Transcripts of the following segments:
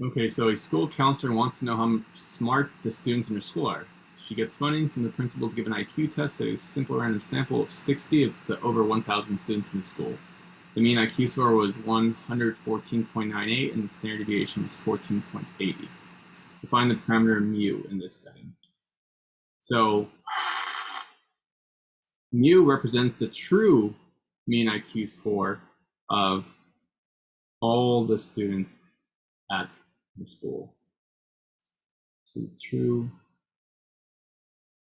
Okay, so a school counselor wants to know how smart the students in her school are. She gets funding from the principal to give an IQ test at a simple random sample of 60 of the over 1,000 students in the school. The mean IQ score was 114.98 and the standard deviation was 14.80. Define the parameter mu in this setting. So mu represents the true mean IQ score of all the students at the school. So the true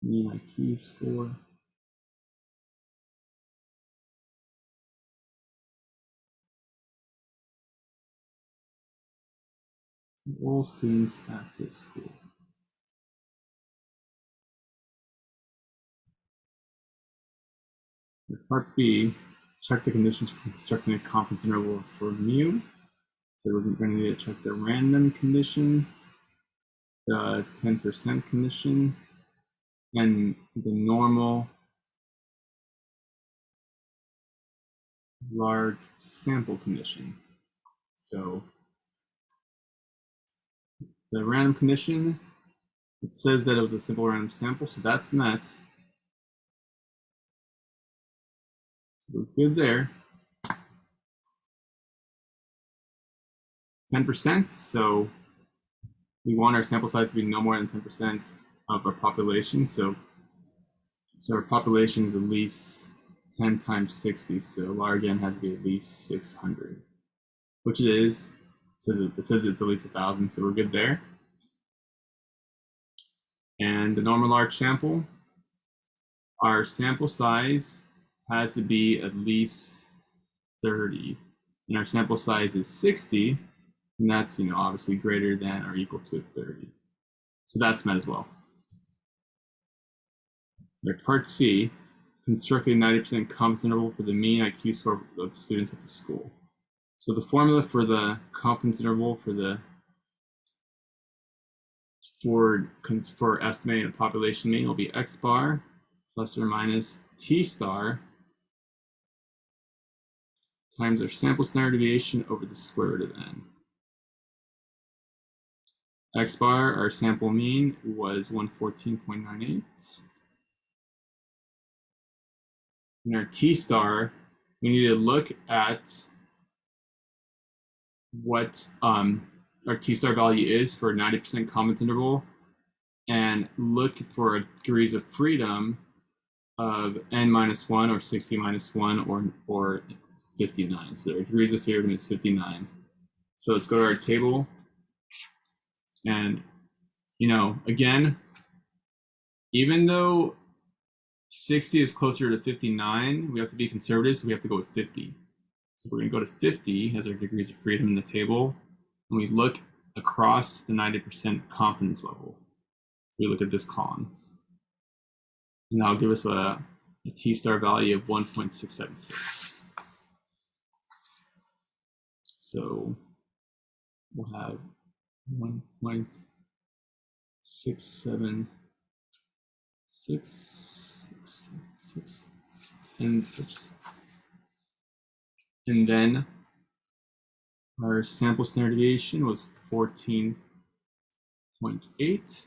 mean IQ score of all students at this school. Part B, check the conditions for constructing a confidence interval for mu. So we're going to need to check the random condition, the 10% condition, and the normal large sample condition. So the random condition, it says that it was a simple random sample, so that's met. We're good there. 10%, so we want our sample size to be no more than 10% of our population. So our population is at least 10 times 60, so large N has to be at least 600, which it is. It says it's at least 1,000, so we're good there. And the normal large sample, our sample size has to be at least 30, and our sample size is 60, and that's, obviously greater than or equal to 30. So that's met as well. Part C, construct a 90% confidence interval for the mean IQ score of students at the school. So the formula for the confidence interval for estimating a population mean will be x bar plus or minus t star times our sample standard deviation over the square root of n. X bar, our sample mean, was 114.98. And our t star, we need to look at what our t star value is for a 90% confidence interval and look for degrees of freedom of n minus 1 or 60 minus 1 or 59. So our degrees of freedom is 59. So let's go to our table. And, again, even though 60 is closer to 59, we have to be conservative, so we have to go with 50. So we're going to go to 50 as our degrees of freedom in the table, and we look across the 90% confidence level. We look at this column, and that'll give us a t-star value of 1.676. So we'll have 1.676, and then our sample standard deviation was 14.8.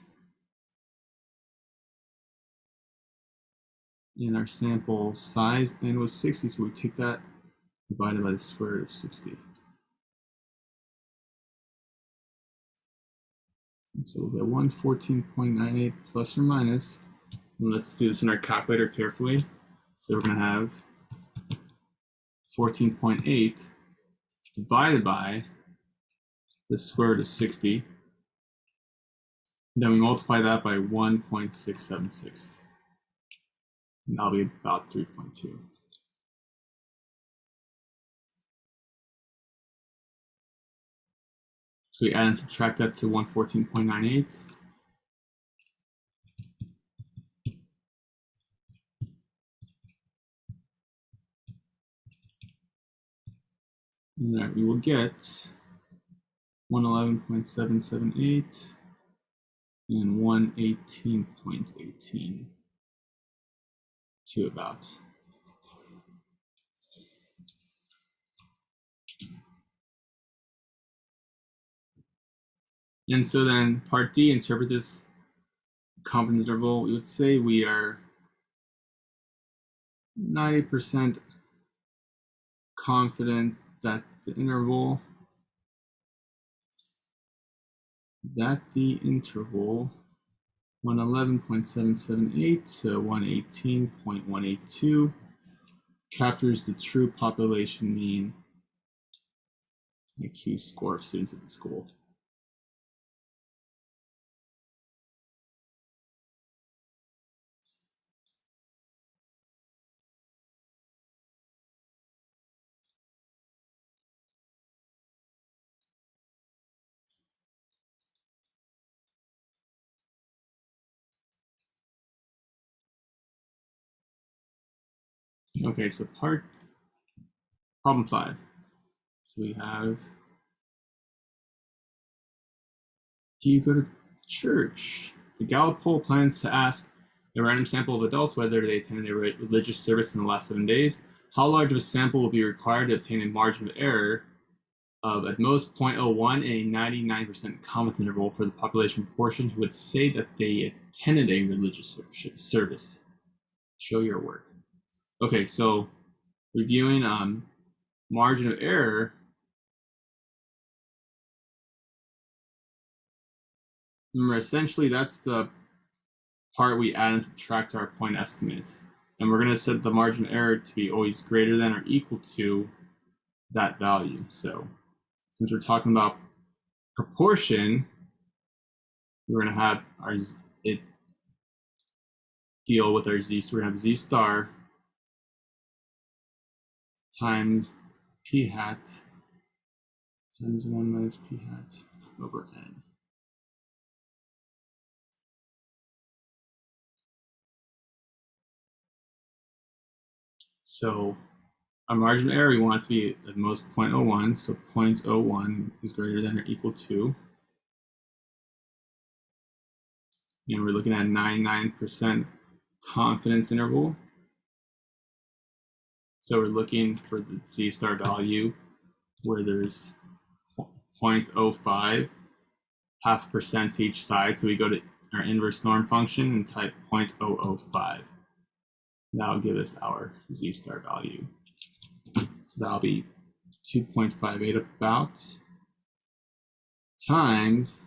And our sample size n was 60, so we take that divided by the square root of 60. And so we'll get 114.98 plus or minus. And let's do this in our calculator carefully. So we're going to have 14.8 divided by the square root of 60. Then we multiply that by 1.676. And that'll be about 3.2. So we add and subtract that to 114.98. And that we will get 111.778 and 118.18 to about. And so then part D, interpret this confidence interval. We would say we are 90% confident that the interval 111.778 to 118.182 captures the true population mean IQ score of students at the school. Okay, so problem 5. So we have, do you go to church? The Gallup poll plans to ask a random sample of adults whether they attended a religious service in the last 7 days. How large of a sample will be required to obtain a margin of error of at most 0.01 and a 99% confidence interval for the population proportion who would say that they attended a religious service? Show your work. Okay, so reviewing margin of error. Remember, essentially that's the part we add and subtract to our point estimate. And we're going to set the margin of error to be always greater than or equal to that value. So since we're talking about proportion, we're going to have it deal with our z. So we're going to have z star times p hat times 1 minus p hat over n. So our margin of error, we want it to be at most 0.01. So 0.01 is greater than or equal to. And we're looking at 99% confidence interval. So we're looking for the z star value where there's 0.05, 0.5% each side. So we go to our inverse norm function and type 0.005. That'll give us our z star value. So that'll be 2.58 about times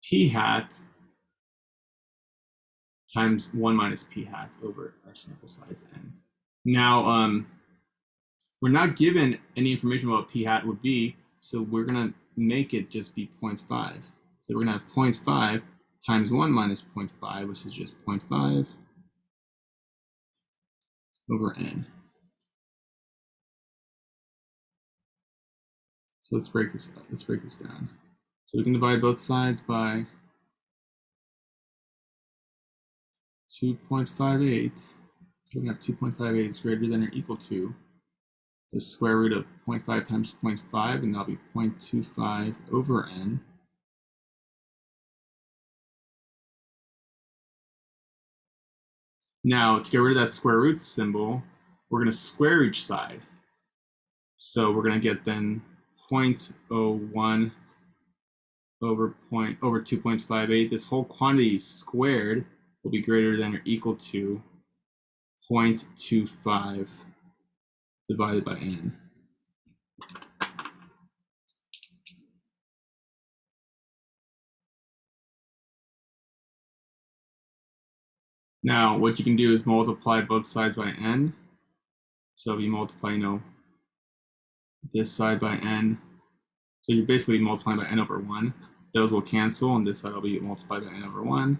p hat times 1 minus p hat over our sample size n. Now, we're not given any information about what p hat would be, so we're going to make it just be 0.5. So we're going to have 0.5 times 1 minus 0.5, which is just 0.5 over n. So let's break this down. So we can divide both sides by 2.58. So we have 2.58 is greater than or equal to the square root of 0.5 times 0.5, and that'll be 0.25 over n. Now, to get rid of that square root symbol, we're going to square each side. So we're going to get then 0.01 over 2.58. This whole quantity squared will be greater than or equal to 0.25 divided by n. Now, what you can do is multiply both sides by n. So if you multiply, this side by n, so you're basically multiplying by n over 1. Those will cancel, and this side will be multiplied by n over 1.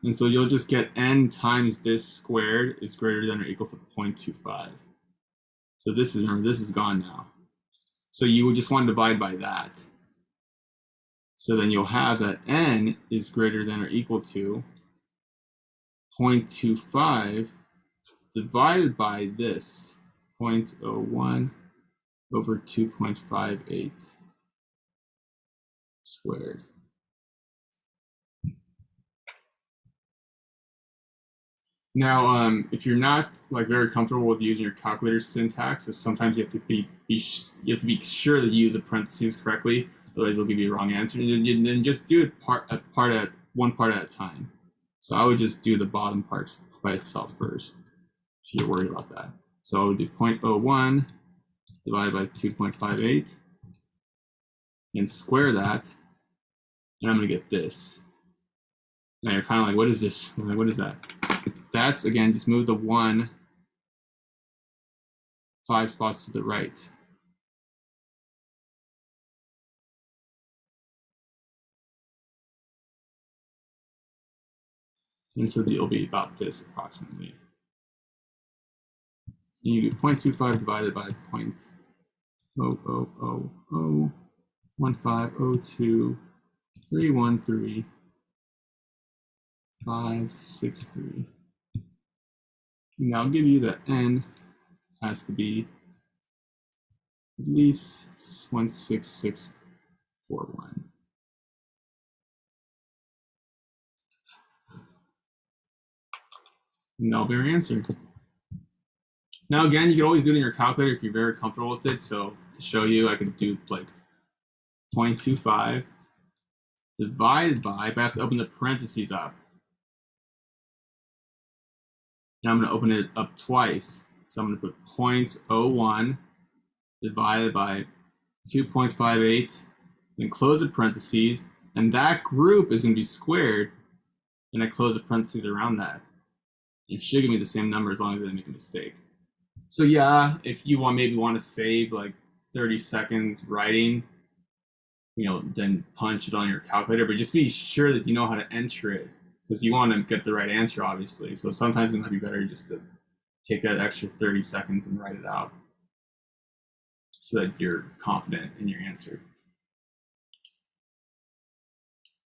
And so you'll just get n times this squared is greater than or equal to 0.25. So this is, remember, this is gone now. So you would just want to divide by that. So then you'll have that n is greater than or equal to 0.25 divided by this 0.01 over 2.58 squared. Now, if you're not like very comfortable with using your calculator syntax, is sometimes you have to be sure that you use the parentheses correctly. Otherwise, they'll give you a wrong answer. And then just do it one part at a time. So I would just do the bottom part by itself first, if you're worried about that. So I would do 0.01 divided by 2.58 and square that, and I'm going to get this. Now you're kind of like, what is this? Like, what is that? That's, again, just move the 1 5 spots to the right. And so it'll be about this approximately. And you do 0.25 divided by 0.0001502313563. And I'll give you that n has to be at least 16641. And that'll be your answer. Now, again, you can always do it in your calculator if you're very comfortable with it. So to show you, I could do like 0.25 divided by, but I have to open the parentheses up. And I'm going to open it up twice. So I'm going to put 0.01 divided by 2.58, then close the parentheses, and that group is going to be squared, and I close the parentheses around that. It should give me the same number as long as I didn't make a mistake. So yeah, if you maybe want to save like 30 seconds writing, then punch it on your calculator, but just be sure that you know how to enter it, because you want to get the right answer, obviously. So sometimes it might be better just to take that extra 30 seconds and write it out so that you're confident in your answer.